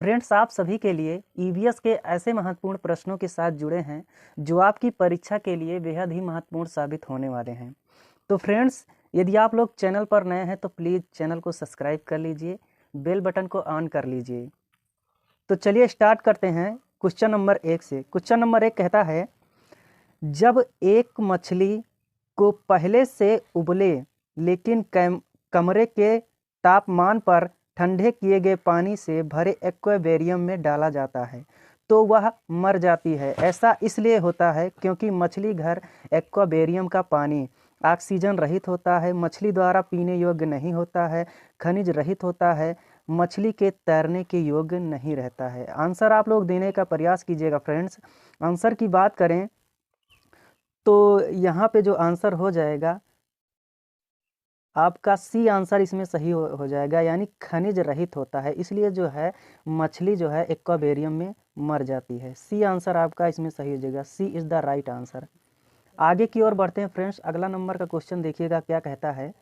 Friends, आप सभी के लिए ईवीएस के ऐसे महत्वपूर्ण प्रश्नों के साथ जुड़े हैं जो आपकी परीक्षा के लिए बेहद ही महत्वपूर्ण साबित होने वाले हैं। तो फ्रेंड्स, यदि आप लोग चैनल पर नए हैं तो प्लीज़ चैनल को सब्सक्राइब कर लीजिए, बेल बटन को ऑन कर लीजिए। तो चलिए स्टार्ट करते हैं क्वेश्चन नंबर 1 से। क्वेश्चन नंबर 1 कहता है, जब एक मछली को पहले से उबले लेकिन कमरे के तापमान पर ठंडे किए गए पानी से भरे एक्वेरियम में डाला जाता है तो वह मर जाती है। ऐसा इसलिए होता है क्योंकि मछली घर एक्वेरियम का पानी ऑक्सीजन रहित होता है, मछली द्वारा पीने योग्य नहीं होता है, खनिज रहित होता है, मछली के तैरने के योग्य नहीं रहता है। आंसर आप लोग देने का प्रयास कीजिएगा फ्रेंड्स। आंसर की बात करें तो यहाँ पे जो आंसर हो जाएगा आपका सी आंसर इसमें सही हो जाएगा, यानी खनिज रहित होता है, इसलिए जो है मछली जो है एक्वेरियम में मर जाती है। सी आंसर आपका इसमें सही हो जाएगा। सी इज़ द राइट आंसर। आगे की ओर बढ़ते हैं फ्रेंड्स। अगला नंबर का क्वेश्चन देखिएगा क्या कहता है।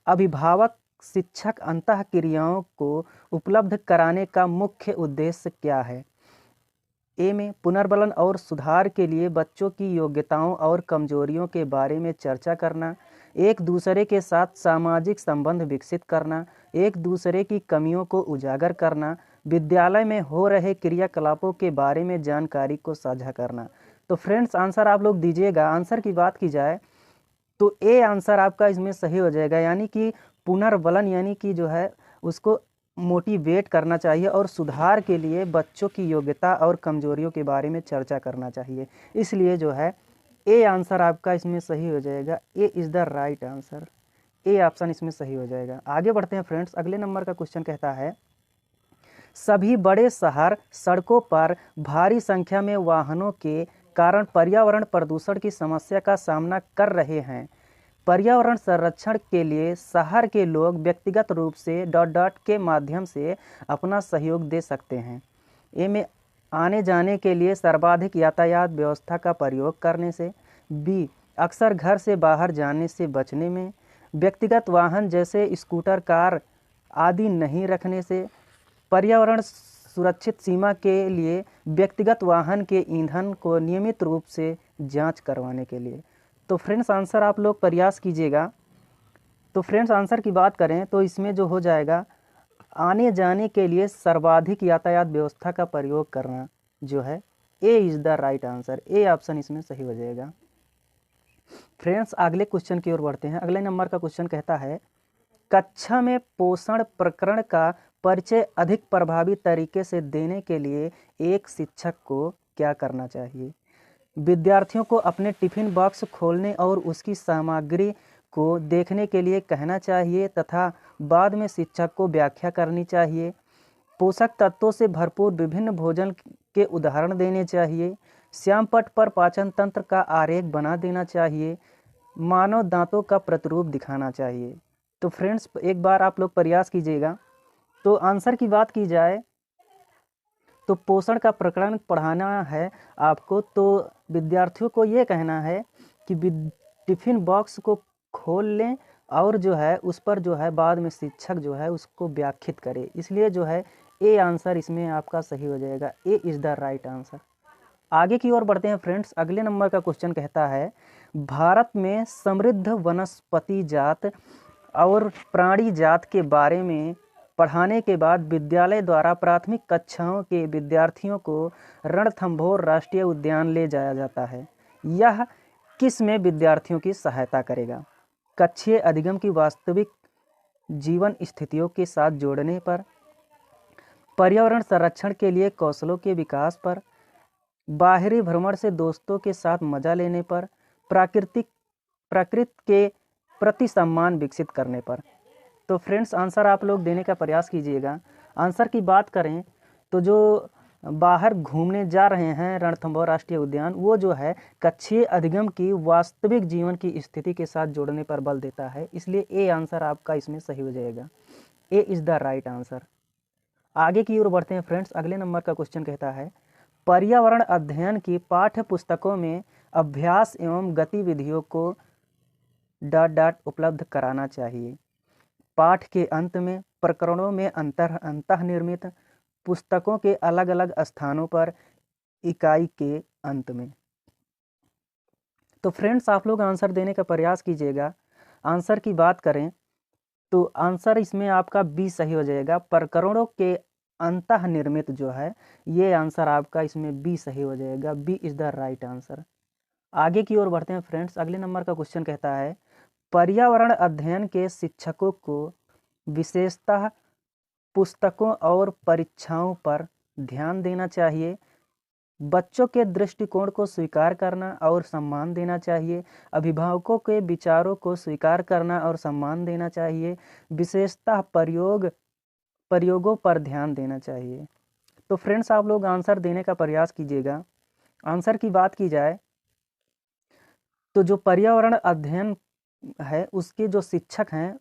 अभिभावक शिक्षक अंतः क्रियाओं को उपलब्ध कराने का मुख्य उद्देश्य क्या है? ए में पुनर्बलन और सुधार के लिए बच्चों की योग्यताओं और कमजोरियों के बारे में चर्चा करना, एक दूसरे के साथ सामाजिक संबंध विकसित करना, एक दूसरे की कमियों को उजागर करना, विद्यालय में हो रहे क्रियाकलापों के बारे में जानकारी को साझा करना। तो फ्रेंड्स, आंसर आप लोग दीजिएगा। आंसर की बात की जाए तो ए आंसर आपका इसमें सही हो जाएगा, यानी कि पुनर्बलन यानी कि जो है उसको मोटिवेट करना चाहिए और सुधार के लिए बच्चों की योग्यता और कमजोरियों के बारे में चर्चा करना चाहिए। इसलिए जो है ए आंसर आपका इसमें सही हो जाएगा। A is the right answer. A option इसमें सही हो जाएगा। आगे बढ़ते हैं फ्रेंड्स। अगले नंबर का क्वेश्चन कहता है, सभी बड़े शहर सड़कों पर भारी संख्या में वाहनों के कारण पर्यावरण प्रदूषण की समस्या का सामना कर रहे हैं। पर्यावरण संरक्षण के लिए शहर के लोग व्यक्तिगत रूप से डॉट डॉट के माध्यम से अपना सहयोग दे सकते हैं। ए में आने जाने के लिए सर्वाधिक यातायात व्यवस्था का प्रयोग करने से, बी अक्सर घर से बाहर जाने से बचने में, व्यक्तिगत वाहन जैसे स्कूटर कार आदि नहीं रखने से, पर्यावरण सुरक्षित सीमा के लिए व्यक्तिगत वाहन के ईंधन को नियमित रूप से जांच करवाने के लिए। तो फ्रेंड्स, आंसर आप लोग प्रयास कीजिएगा। तो फ्रेंड्स, आंसर की बात करें तो इसमें जो हो जाएगा आने जाने के लिए सर्वाधिक यातायात व्यवस्था का प्रयोग करना जो है A is the right answer. A option इसमें सही हो जाएगा। फ्रेंड्स, अगले क्वेश्चन की ओर बढ़ते हैं। अगले नंबर का क्वेश्चन कहता है, कक्षा में पोषण प्रकरण का परिचय अधिक प्रभावी तरीके से देने के लिए एक शिक्षक को क्या करना चाहिए? विद्यार्थियों को अपने टिफिन बॉक्स खोलने और उसकी सामग्री को देखने के लिए कहना चाहिए तथा बाद में शिक्षक को व्याख्या करनी चाहिए। पोषक तत्वों से भरपूर विभिन्न भोजन के उदाहरण देने चाहिए। श्यामपट्ट पर पाचन तंत्र का आरेख बना देना चाहिए। मानव दांतों का प्रतिरूप दिखाना चाहिए। तो फ्रेंड्स, एक बार आप लोग प्रयास कीजिएगा। तो आंसर की बात की जाए तो पोषण का प्रकरण पढ़ाना है आपको, तो विद्यार्थियों को ये कहना है कि टिफ़िन बॉक्स को खोल लें और जो है उस पर जो है बाद में शिक्षक जो है उसको व्याख्यात करे। इसलिए जो है ए आंसर इसमें आपका सही हो जाएगा। A is the right answer. आगे की ओर बढ़ते हैं फ्रेंड्स। अगले नंबर का क्वेश्चन कहता है, भारत में समृद्ध वनस्पति जात और प्राणी जात के बारे में पढ़ाने के बाद विद्यालय द्वारा प्राथमिक कक्षाओं के विद्यार्थियों को रणथंभौर राष्ट्रीय उद्यान ले जाया जाता है। यह किस में विद्यार्थियों की सहायता करेगा? कक्षीय अधिगम की वास्तविक जीवन स्थितियों के साथ जोड़ने पर, पर्यावरण संरक्षण के लिए कौशलों के विकास पर, बाहरी भ्रमण से दोस्तों के साथ मजा लेने पर, प्रकृति के प्रति सम्मान विकसित करने पर। तो फ्रेंड्स, आंसर आप लोग देने का प्रयास कीजिएगा। आंसर की बात करें तो जो बाहर घूमने जा रहे हैं रणथंभौर राष्ट्रीय उद्यान, वो जो है कक्षीय अधिगम की वास्तविक जीवन की स्थिति के साथ जोड़ने पर बल देता है। इसलिए ए आंसर आपका इसमें सही हो जाएगा। A is the right answer. आगे की ओर बढ़ते हैं फ्रेंड्स। अगले नंबर का क्वेश्चन कहता है, पर्यावरण अध्ययन की पाठ्य पुस्तकों में अभ्यास एवं गतिविधियों को डॉट डॉट उपलब्ध कराना चाहिए। पाठ के अंत में प्रकरणों में अंतःनिर्मित पुस्तकों के अलग अलग स्थानों पर इकाई के अंत में। तो फ्रेंड्स आप लोग आंसर देने का प्रयास कीजिएगा। आंसर की बात करें तो आंसर इसमें आपका बी सही हो जाएगा। प्रकरणों के अंतः निर्मित जो है, ये आंसर आपका इसमें बी सही हो जाएगा। B is the right answer. आगे की ओर बढ़ते हैं फ्रेंड्स। अगले नंबर का क्वेश्चन कहता है, पर्यावरण अध्ययन के शिक्षकों को विशेषतः पुस्तकों और परीक्षाओं पर ध्यान देना चाहिए, बच्चों के दृष्टिकोण को स्वीकार करना और सम्मान देना चाहिए, अभिभावकों के विचारों को स्वीकार करना और सम्मान देना चाहिए, विशेषतः प्रयोगों पर ध्यान देना चाहिए। तो फ्रेंड्स आप लोग आंसर देने का प्रयास कीजिएगा। आंसर की बात की जाए तो जो पर्यावरण अध्ययन है उसके जो शिक्षक हैं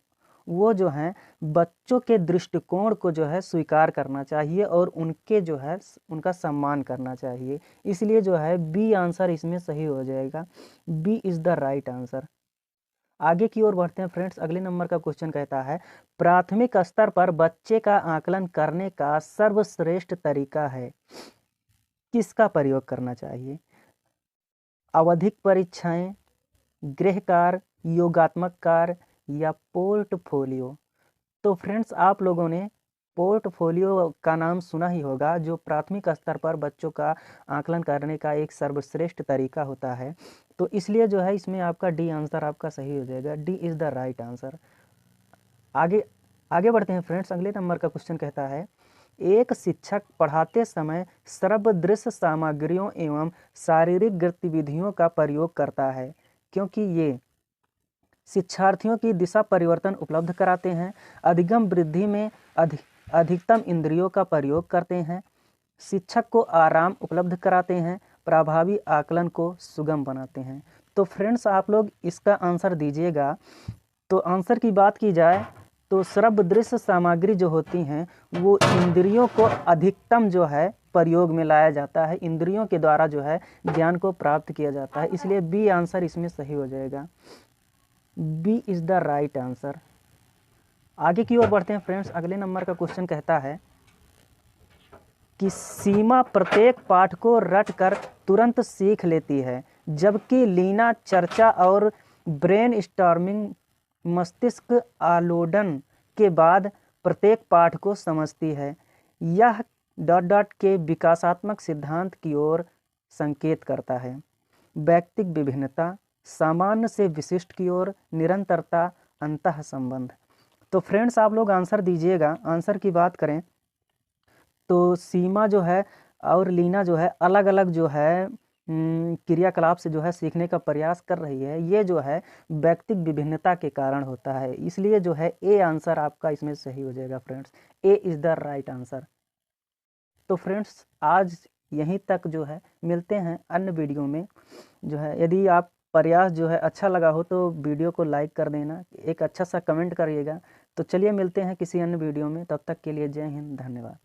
वो जो हैं बच्चों के दृष्टिकोण को जो है स्वीकार करना चाहिए और उनके जो है उनका सम्मान करना चाहिए। इसलिए जो है बी आंसर इसमें सही हो जाएगा। B is the right answer. आगे की ओर बढ़ते हैं फ्रेंड्स। अगले नंबर का क्वेश्चन कहता है, प्राथमिक स्तर पर बच्चे का आकलन करने का सर्वश्रेष्ठ तरीका है, किसका प्रयोग करना चाहिए? आवधिक परीक्षाएं, गृह कार्य, योगात्मक कार्य या पोर्टफोलियो। तो फ्रेंड्स आप लोगों ने पोर्टफोलियो का नाम सुना ही होगा, जो प्राथमिक स्तर पर बच्चों का आकलन करने का एक सर्वश्रेष्ठ तरीका होता है। तो इसलिए जो है इसमें आपका डी आंसर आपका सही हो जाएगा। D is the right answer. आगे बढ़ते हैं फ्रेंड्स। अगले नंबर का क्वेश्चन कहता है, एक शिक्षक पढ़ाते समय सर्वदृश्य सामग्रियों एवं शारीरिक गतिविधियों का प्रयोग करता है क्योंकि ये शिक्षार्थियों की दिशा परिवर्तन उपलब्ध कराते हैं, अधिगम वृद्धि में अधिकतम इंद्रियों का प्रयोग करते हैं, शिक्षक को आराम उपलब्ध कराते हैं, प्रभावी आकलन को सुगम बनाते हैं। तो फ्रेंड्स आप लोग इसका आंसर दीजिएगा। तो आंसर की बात की जाए तो सर्वदृश्य सामग्री जो होती हैं वो इंद्रियों को अधिकतम जो है प्रयोग में लाया जाता है, इंद्रियों के द्वारा जो है ज्ञान को प्राप्त किया जाता है। इसलिए बी आंसर इसमें सही हो जाएगा। B is the right answer. आगे की ओर बढ़ते हैं फ्रेंड्स। अगले नंबर का क्वेश्चन कहता है कि सीमा प्रत्येक पाठ को रट कर तुरंत सीख लेती है, जबकि लीना चर्चा और ब्रेन स्टॉर्मिंग मस्तिष्क आलोडन के बाद प्रत्येक पाठ को समझती है। यह ... के विकासात्मक सिद्धांत की ओर संकेत करता है। व्यक्तिक विभिन्नता, सामान्य से विशिष्ट की ओर, निरंतरता, अंतः संबंध। तो फ्रेंड्स आप लोग आंसर दीजिएगा। आंसर की बात करें तो सीमा जो है और लीना जो है अलग अलग जो है क्रियाकलाप से जो है सीखने का प्रयास कर रही है। ये जो है व्यक्तिक विभिन्नता के कारण होता है। इसलिए जो है ए आंसर आपका इसमें सही हो जाएगा friends. A is the right answer. तो फ्रेंड्स आज यहीं तक जो है, मिलते हैं अन्य वीडियो में। जो है यदि आप प्रयास जो है अच्छा लगा हो तो वीडियो को लाइक कर देना, एक अच्छा सा कमेंट करिएगा। तो चलिए मिलते हैं किसी अन्य वीडियो में, तब तक के लिए जय हिंद, धन्यवाद।